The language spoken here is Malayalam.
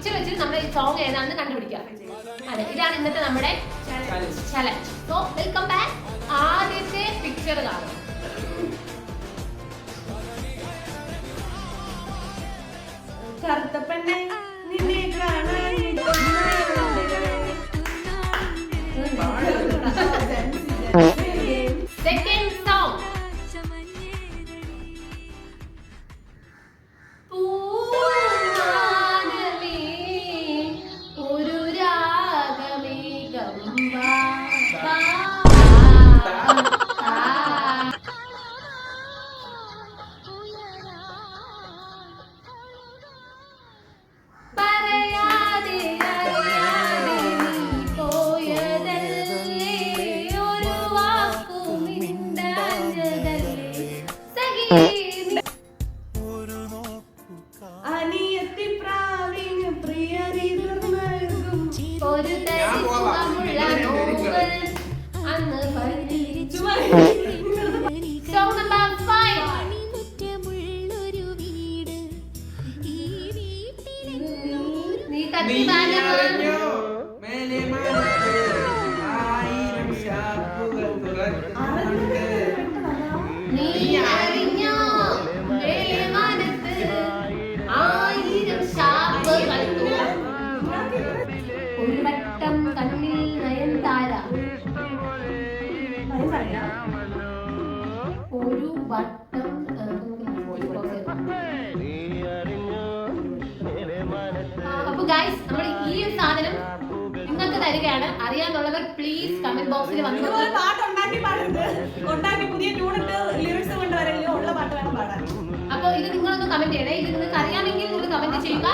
പിക്ചർ വെച്ചിട്ട് നമ്മുടെ ഈ സോങ് ഏതാണെന്ന് കണ്ടുപിടിക്കാം. അതെ, ഇതാണ് ഇന്നത്തെ നമ്മുടെ ചലഞ്ച്. So welcome back. ആദ്യത്തെ പിക്ചർ കാണാം. കറുത്തപ്പന്നെ നിന്നെ കാണാൻ സെക്കൻഡ് സോങ് ഒരു രാഗമേഘം പറയാതെ പോയതല്ലേ ഒരു വാക്കുമിണ്ടാഞ്ഞതല്ലേ സഖി അനിയത്തിപ്രാവിന് പ്രിയരിതം നൽകും ഒരു തരിച്ചുമുള്ള നോവൽ അന്ന് പരിചരിച്ചു. Song number 5. നീ കത്തി ബാലമാ നീ അറിഞ്ഞോ മേലെമാനത്ത് ആയിരം ശാപങ്ങൾ ഒരു വട്ടം കണ്ണിൽ നയൻതാര ഒരു വട്ടം അപ്പൊ ഗൈസ് നമ്മൾ ഈ ഒരു സാധനം നിങ്ങൾക്ക് തരികയാണ്. അറിയാന്നുള്ളവർ പ്ലീസ് കമന്റ് ബോക്സിൽ വന്നു പാട്ട് ഉണ്ടാക്കി പുതിയ ട്യൂണിട്ട് ലിറിക്സ് കൊണ്ടുവരല്ലോ ഉള്ള പാട്ട് വേണം പാടാൻ. അപ്പൊ ഇത് നിങ്ങളൊന്ന് കമന്റ് ചെയ്യണേ. ഇത് നിങ്ങൾക്ക് അറിയാമെങ്കിൽ നിങ്ങൾ കമന്റ് ചെയ്യുക.